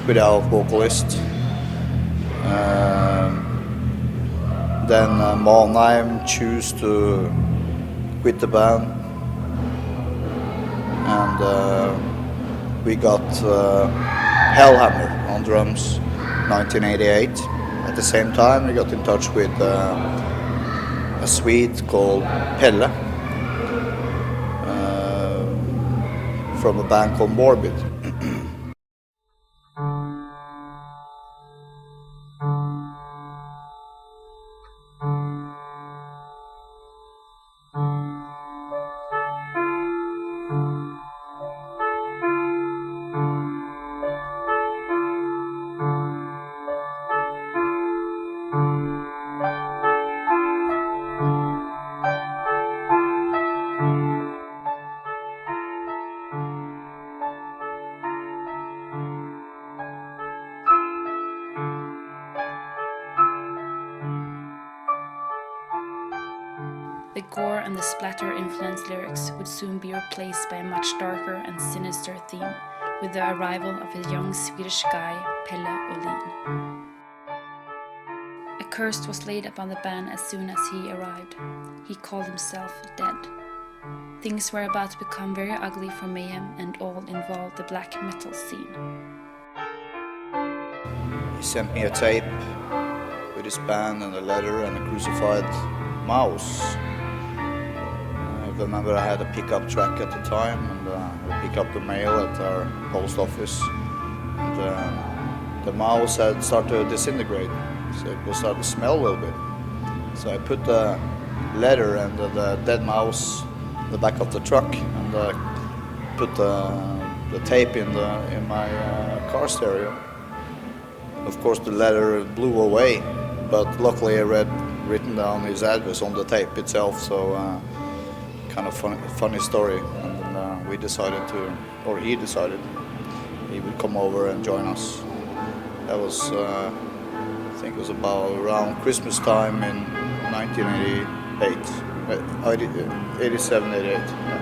without vocalist. Then Mayhem chose to quit the band, and we got Hellhammer on drums, 1988. At the same time, we got in touch with a Swede called Pelle from a band called Morbid. The gore and the splatter-influenced lyrics would soon be replaced by a much darker and sinister theme, with the arrival of a young Swedish guy, Pelle Olin. A curse was laid upon the band as soon as he arrived. He called himself Dead. Things were about to become very ugly for Mayhem, and all involved the black metal scene. He sent me a tape with his band and a letter and a crucified mouse. I remember I had a pickup truck at the time, and I picked up the mail at our post office, and the mouse had started to disintegrate, so it was starting to smell a little bit. So I put the letter and the dead mouse in the back of the truck, and put the tape in my car stereo. Of course, the letter blew away, but luckily I read written down his address on the tape itself, so kind of funny story. And we decided to, or he decided, he would come over and join us. That was, I think it was about around Christmas time in 1988, 87, 88. Yeah.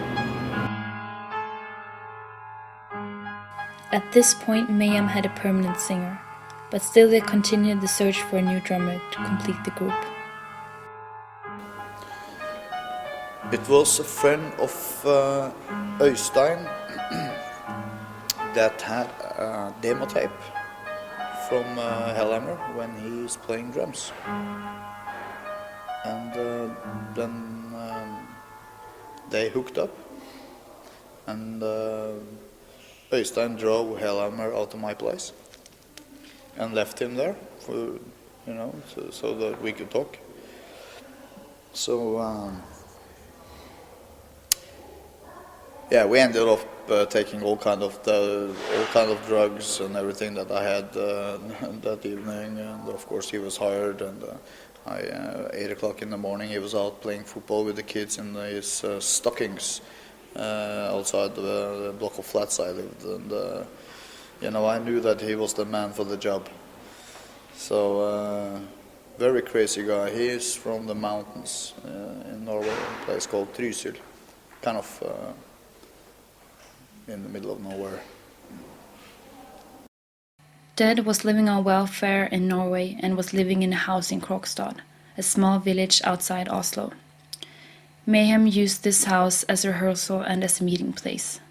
At this point, Mayhem had a permanent singer, but still they continued the search for a new drummer to complete the group. It was a friend of Øystein that had a demo tape from Hellhammer when he was playing drums. And then they hooked up, and Øystein drove Hellhammer out of my place and left him there for, so that we could talk. So yeah, we ended up taking all kind of drugs and everything that I had that evening, and of course he was hired, and 8 o'clock in the morning he was out playing football with the kids in his stockings outside the block of flats I lived, and I knew that he was the man for the job. So very crazy guy. He is from the mountains in Norway, a place called Trysil, kind of in the middle of nowhere. Dead was living on welfare in Norway and was living in a house in Krokstad, a small village outside Oslo. Mayhem used this house as a rehearsal and as a meeting place.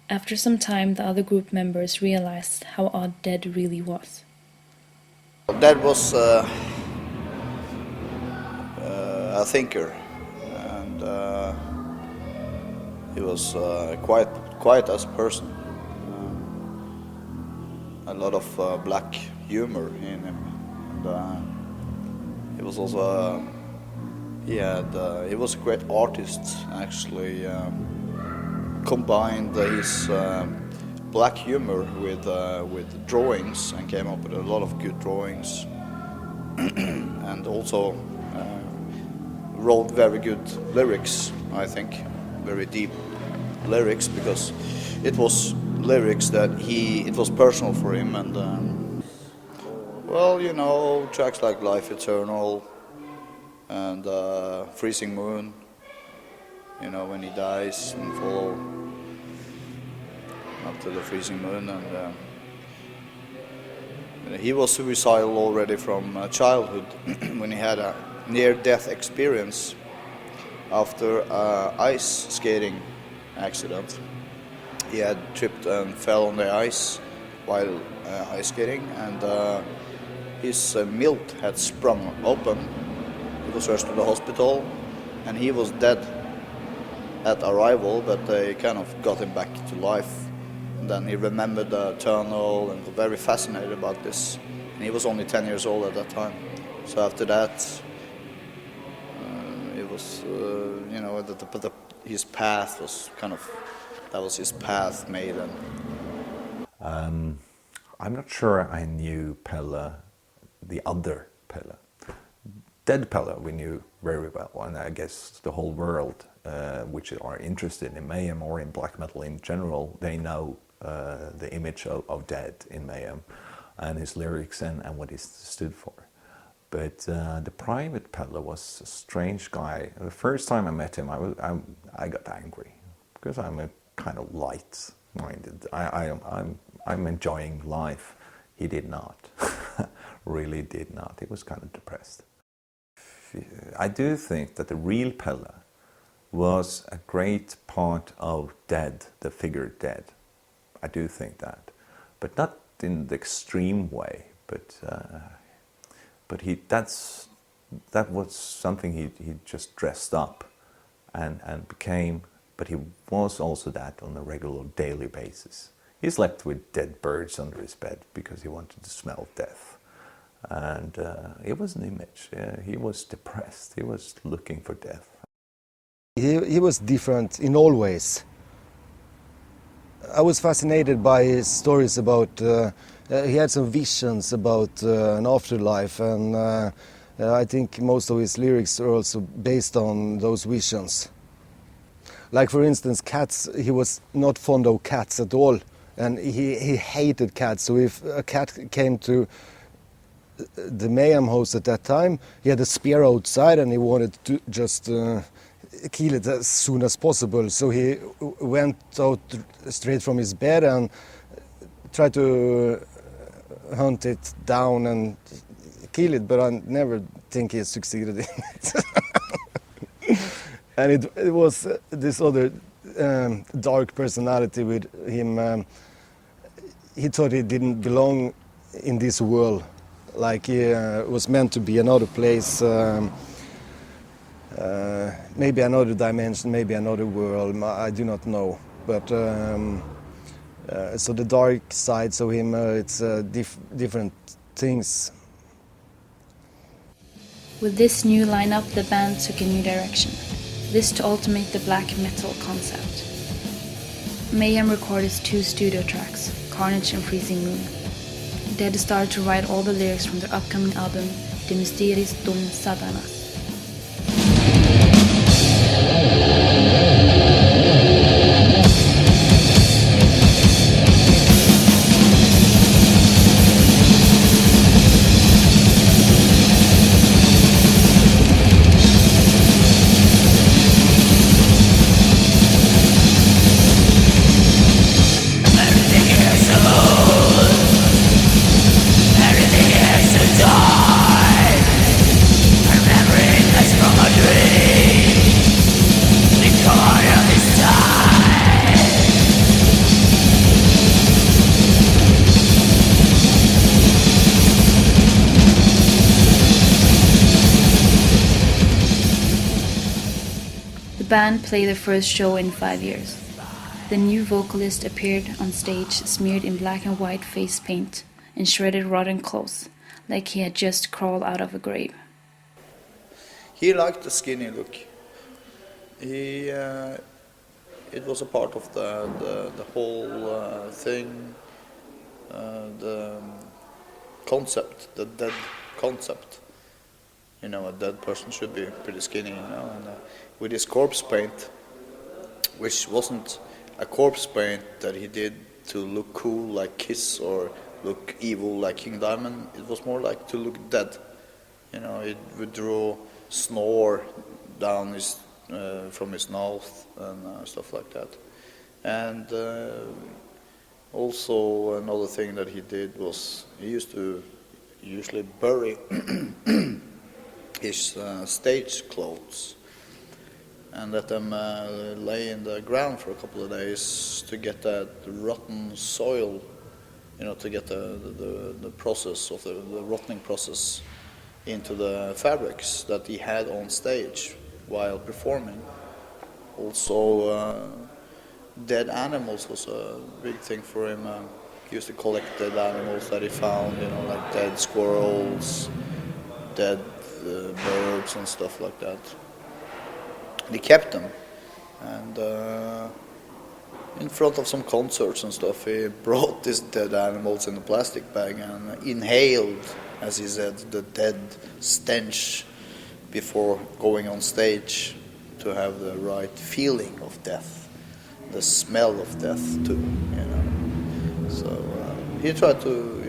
After some time, the other group members realized how odd Dead really was. Dead was a thinker, and he was quite as a person. A lot of black humor in him, and he was also he was a great artist. Actually, combined his black humor with drawings and came up with a lot of good drawings, and also wrote very good lyrics. I think very deep lyrics, because it was lyrics that it was personal for him, and tracks like Life Eternal and Freezing Moon, when he dies and follow up to the Freezing Moon, and He was suicidal already from childhood when he had a near-death experience after an ice skating accident. He had tripped and fell on the ice while ice skating, and his milt had sprung open. He was rushed to the hospital, and he was dead at arrival, but they kind of got him back to life. And then he remembered the tunnel and was very fascinated about this. And he was only 10 years old at that time. So after that, it was, his path was that was his path made. I'm not sure I knew Pelle, the other Pelle. Dead Pelle we knew very well, and I guess the whole world, which are interested in Mayhem or in black metal in general, they know the image of Dead in Mayhem and his lyrics and what he stood for. But the private Pelle was a strange guy. The first time I met him, I got angry because I'm a kind of light-minded. I'm enjoying life. He did not, really did not. He was kind of depressed. I do think that the real Pelle was a great part of Dead, the figure Dead. I do think that, but not in the extreme way. But that was something he just dressed up and became. But he was also that on a regular daily basis. He slept with dead birds under his bed because he wanted to smell death. And it was an image. He was depressed. He was looking for death. He was different in all ways. I was fascinated by his stories about, he had some visions about an afterlife, and I think most of his lyrics are also based on those visions. Like, for instance, cats. He was not fond of cats at all, and he hated cats. So if a cat came to the Mayhem house at that time, he had a spear outside and he wanted to just kill it as soon as possible. So he went out straight from his bed and tried to hunt it down and kill it, but I never think he succeeded in it. And it was this other dark personality with him. He thought he didn't belong in this world, like he was meant to be another place, maybe another dimension, maybe another world, I do not know. But so the dark sides of him, it's different things. With this new lineup, the band took a new direction. This to ultimate the black metal concept. Mayhem recorded 2 studio tracks, Carnage and Freezing Moon. Dead started to write all the lyrics from their upcoming album, De Mysteris Dom Satanas. The band played their first show in 5 years. The new vocalist appeared on stage smeared in black and white face paint and shredded rotten clothes, like he had just crawled out of a grave. He liked the skinny look. It was a part of the whole thing, the concept, the dead concept. You know, a dead person should be pretty skinny, you know, and with his corpse paint, which wasn't a corpse paint that he did to look cool like Kiss or look evil like King Diamond, it was more like to look dead. You know, it would draw snore down his, from his mouth and stuff like that. And Also, another thing that he did was he used to usually bury his stage clothes and let them lay in the ground for a couple of days to get that rotten soil, to get the process of the rotting process into the fabrics that he had on stage while performing. Also, dead animals was a big thing for him. He used to collect dead animals that he found, like dead squirrels, dead birds and stuff like that. And he kept them. And in front of some concerts and stuff, he brought these dead animals in a plastic bag and inhaled, as he said, the dead stench before going on stage to have the right feeling of death, the smell of death too, So he tried to,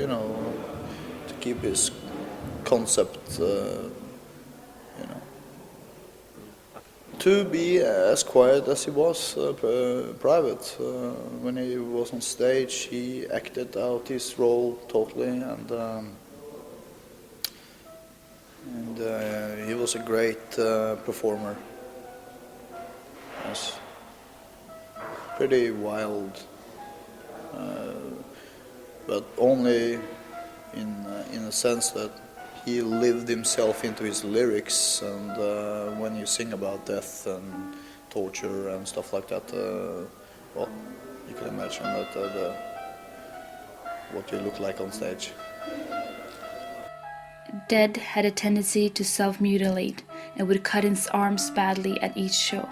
to keep his concept, to be as quiet as he was private. When he was on stage, he acted out his role totally, and he was a great performer. Yes. Pretty wild, but only in a sense that he lived himself into his lyrics, and when you sing about death and torture and stuff like that, well, you can imagine that what you look like on stage. Dead had a tendency to self-mutilate and would cut his arms badly at each show,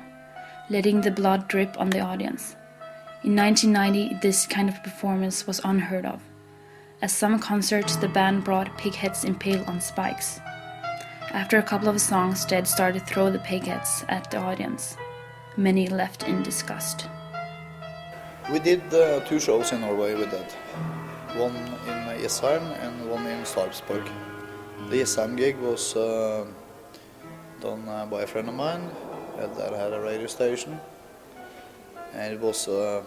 letting the blood drip on the audience. In 1990, this kind of performance was unheard of. At some concerts, the band brought pig heads impaled on spikes. After a couple of songs, Dead started to throw the pig heads at the audience. Many left in disgust. We did 2 shows in Norway with Dead. One in Jessheim and one in Sarpsborg. The Jessheim gig was done by a friend of mine that had a radio station. And it was the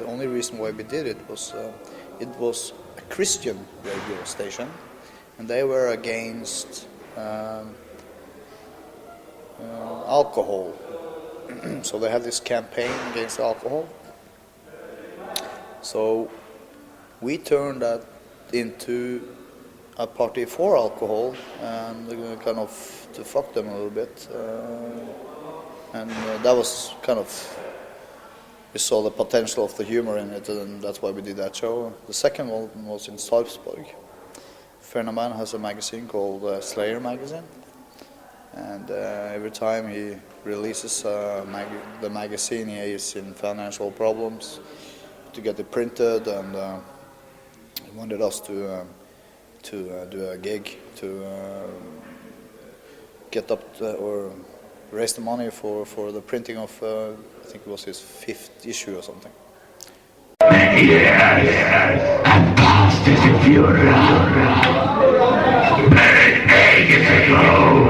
only reason why we did it was a Christian radio station, and they were against alcohol. So they had this campaign against alcohol. So we turned that into a party for alcohol and kind of to fuck them a little bit. And that was kind of, we saw the potential of the humor in it, and that's why we did that show. The second one was in Sarpsborg. A friend of mine has a magazine called Slayer magazine, and every time he releases the magazine, he is in financial problems to get it printed, and he wanted us to do a gig to get up or raise the money for the printing of, I think it was his 5th issue or something. Yes, and past is a fury. But it is a glow.